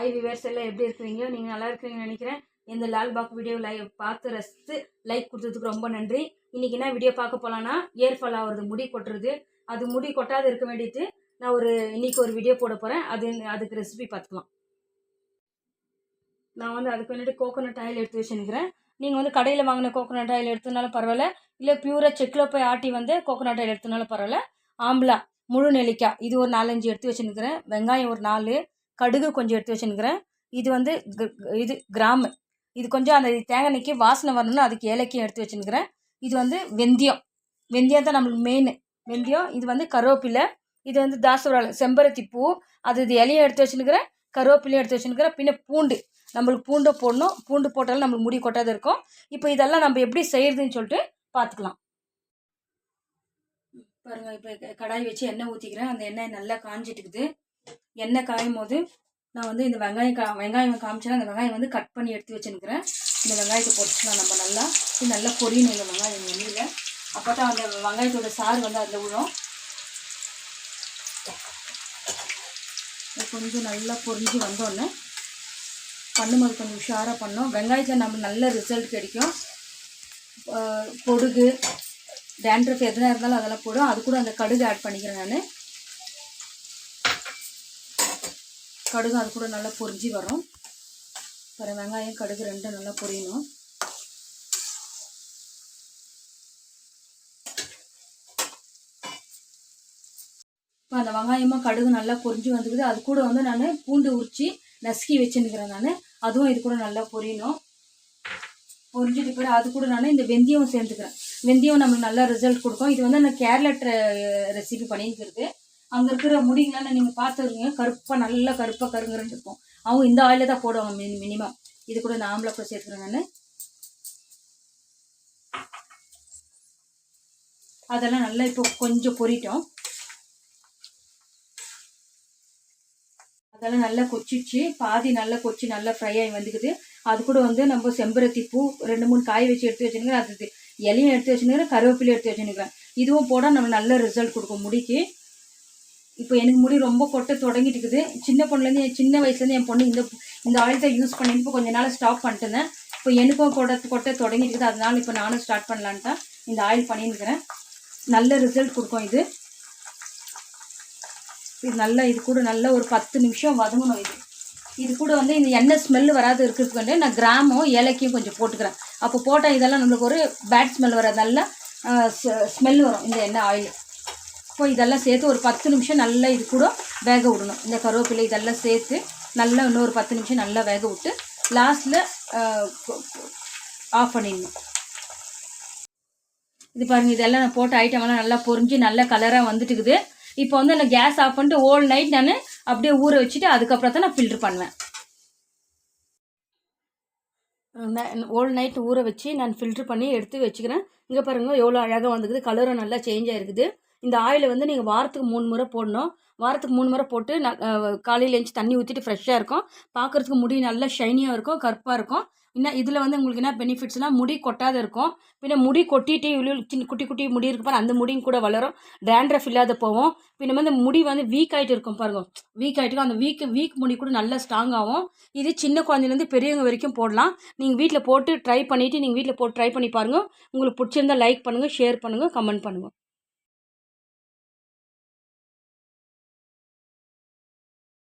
ஐ viewers எல்லாம் எப்படி இருக்கிறீங்க? நீங்கள் நல்லா இருக்கிறீங்கன்னு நினைக்கிறேன். இந்த லால்பாக் வீடியோ பார்த்து ரசித்து லைக் கொடுத்ததுக்கு ரொம்ப நன்றி. இன்றைக்கி என்ன வீடியோ பார்க்க போகலான்னா, ஏர் ஃபால் ஆகிறது, முடி கொட்டுறது. அது முடி கொட்டாது இருக்க வேண்டியது நான் இன்றைக்கி ஒரு வீடியோ போட போகிறேன். அதுக்கு ரெசிபி பார்த்துக்கலாம். நான் அதுக்கு வேண்டிட்டு கோகோனட் ஆயில் எடுத்து வச்சுருக்கிறேன். நீங்கள் கடையில் வாங்கின கோகோனட் ஆயில் எடுத்தனாலும் பரவாயில்ல, இல்லை பியூராக செக்கில் போய் ஆட்டி கோகோனட் ஆயில் எடுத்தனாலும் பரவாயில்ல. ஆம்பலா முழு நெல்லிக்காய் இது ஒரு 4-5 எடுத்து வச்சுருக்கிறேன். வெங்காயம் ஒரு 4, கடுகு கொஞ்சம் எடுத்து வச்சுருக்கிறேன். இது இது கிராம்பு, இது கொஞ்சம் அந்த தேங்காய்க்கு வாசனை வரணும்னு அதுக்கு ஏலக்காயும் எடுத்து வச்சுருக்கிறேன். இது வெந்தயம், வெந்தயம் தான் நம்மளுக்கு மெயின். வெந்தயம், இது கருவேப்பிலை, இது தாசவரால் செம்பருத்தி பூ, இது இலையை எடுத்து வச்சுருக்கிறேன். கருவேப்பிலையும் எடுத்து வச்சுருக்கிறேன். பின்ன பூண்டு, நம்மளுக்கு பூண்டை போடணும். பூண்டு போட்டாலும் நம்மளுக்கு முடி கொட்டாத இருக்கும். இப்போ இதெல்லாம் நம்ம எப்படி செய்கிறதுன்னு சொல்லிட்டு பார்த்துக்கலாம். பாருங்கள், இப்போ கடாய் வச்சு எண்ணெய் ஊற்றிக்கிறேன். அந்த எண்ணெய் நல்லா காஞ்சிட்டுக்குது. எண்ணெய் காயும் போது நான் இந்த வெங்காயம் காமிச்சேன்னா அந்த வெங்காயம் கட் பண்ணி எடுத்து வச்சுருக்கிறேன். இந்த வெங்காயத்தை போட்டுக்கலாம். நம்ம நல்லா பொரியணும் இந்த வெங்காயம் எண்ணெயில். அப்போ தான் அந்த வெங்காயத்தோட சாறு அதில் விழும். கொஞ்சம் நல்லா பொரிஞ்சு வந்தோடனே பண்ணும்போது கொஞ்சம் உஷாராக பண்ணோம். வெங்காயத்தில் நம்ம நல்ல ரிசல்ட் கிடைக்கும். பொடுகு, டேண்ட்ரஃப் எதுனா இருந்தாலும் அதெல்லாம் போடும். அது கூட அந்த கடுகு ஆட் பண்ணிக்கிறேன் நான். கடுகு அது கூட நல்லா பொரிஞ்சு வரும். அப்புறம் வெங்காயம் கடுகு ரெண்டும் நல்லா பொரியணும். இப்போ அந்த வெங்காயமாக கடுகு நல்லா பொரிஞ்சு வந்துக்குது. அது கூட நான் பூண்டு உரித்து நசுக்கி வச்சுன்னுக்கிறேன் நான். அதுவும் இது கூட நல்லா பொரியணும். பொரிஞ்சிட்டு கூட அது கூட நான் இந்த வெந்தயம் சேர்த்துக்கிறேன். வெந்தயம் நம்மளுக்கு நல்லா ரிசல்ட் கொடுக்கும். இது நான் கேரளட் ரெசிபி பண்ணியிருக்கிறது. அங்கே இருக்கிற முடிங்களாம் நீங்கள் பார்த்துருங்க, கருப்பாக நல்லா கருப்பாக கருங்குறன்னு இருக்கும். அவங்க இந்த ஆயில தான் போடுவாங்க மினிமம். இது கூட இந்த ஆம்பளை கூட சேர்த்துக்கிறேன் நான். அதெல்லாம் நல்லா இப்போ கொஞ்சம் பொரிட்டோம். அதெல்லாம் நல்லா கொச்சிச்சு, பாதி நல்லா கொச்சி நல்லா ஃப்ரை ஆகி வந்துக்குது. அது கூட நம்ம செம்பருத்தி பூ 2-3 காய் வச்சு எடுத்து வச்சுருக்கிறேன். அது இலையும் எடுத்து வச்சுருக்கிறேன், கருவேப்பிலையும் எடுத்து வச்சுருக்கிறேன். இதுவும் போட நம்ம நல்ல ரிசல்ட் கொடுக்கும் முடிக்கு. இப்போ எனக்கு முடி ரொம்ப கொட்ட தொடங்கிட்டு இருக்குது. சின்ன வயசுலேருந்து என் பொண்ணு இந்த ஆயில் தான் யூஸ் பண்ணிட்டு இப்போ கொஞ்ச நாள் ஸ்டாப் பண்ணிட்டுருந்தேன். இப்போ எனக்கும் கொட்ட தொடங்கிட்டு இருக்குது. அதனால இப்போ நானும் ஸ்டார்ட் பண்ணலான்ட்டா இந்த ஆயில் பண்ணியிருக்கிறேன். நல்ல ரிசல்ட் கொடுக்கும் இது நல்லா. இது கூட நல்லா ஒரு 10 நிமிஷம் வதங்கணும். இது கூட இந்த எண்ணெய் ஸ்மெல் வராது இருக்கிறதுக்கு நான் கிராமும் ஏலக்கையும் கொஞ்சம் போட்டுக்கிறேன். அப்போ போட்டால் இதெல்லாம் நம்மளுக்கு ஒரு பேட் ஸ்மெல் வராது, நல்லா ஸ்மெல் வரும் இந்த எண்ணெய் ஆயில். இப்போ இதெல்லாம் சேர்த்து ஒரு 10 நிமிஷம் நல்லா இது கூட வேக விடணும். இந்த கருவேப்பிலை இதெல்லாம் சேர்த்து நல்லா இன்னொரு 10 நிமிஷம் நல்லா வேக விட்டு லாஸ்ட்டில் ஆஃப் பண்ணிடணும். இது பாருங்கள், இதெல்லாம் நான் போட்ட ஐட்டமெல்லாம் நல்லா பொரிஞ்சு நல்ல கலராக வந்துட்டுக்குது. இப்போ நான் கேஸ் ஆஃப் பண்ணிட்டு ஹோல் நைட் நான் அப்படியே ஊற வச்சுட்டு அதுக்கப்புறம் தான் நான் ஃபில்டர் பண்ணுவேன். ஹோல் நைட் ஊற வச்சு நான் ஃபில்ட்ரு பண்ணி எடுத்து வச்சுக்கிறேன். இங்கே பாருங்கள் எவ்வளோ அழகாக வந்துக்குது, கலரும் நல்லா சேஞ்ச் ஆகிருக்குது. இந்த ஆயிலை நீங்கள் வாரத்துக்கு 3 முறை போடணும். வாரத்துக்கு 3 முறை போட்டு காலையில் எழுந்து தண்ணி ஊற்றிட்டு ஃப்ரெஷ்ஷாக இருக்கும். பார்க்குறதுக்கு முடி நல்லா ஷைனியாக இருக்கும், கருப்பாக இருக்கும். இன்னும் இதில் உங்களுக்கு என்ன பெனிஃபிட்ஸ்னால் முடி கொட்டாத இருக்கும். பின்ன முடி கொட்டிட்டு இவ்வளோ சின்ன குட்டி குட்டி முடி இருக்கு பாரு, அந்த முடியும் கூட வளரும். டேண்ட்ரஃப் இல்லாத போவோம். பின்ன முடி வீக் ஆகிட்டு இருக்கும் பாருங்க, வீக் ஆகிட்டு அந்த வீக் முடி கூட நல்லா ஸ்ட்ராங் ஆகும். இது சின்ன குழந்தைலேருந்து பெரியவங்க வரைக்கும் போடலாம். நீங்கள் வீட்டில் போட்டு ட்ரை பண்ணிவிட்டு ட்ரை பண்ணி பாருங்கள். உங்களுக்கு பிடிச்சிருந்தா லைக் பண்ணுங்கள், ஷேர் பண்ணுங்கள், கமெண்ட் பண்ணுங்கள்.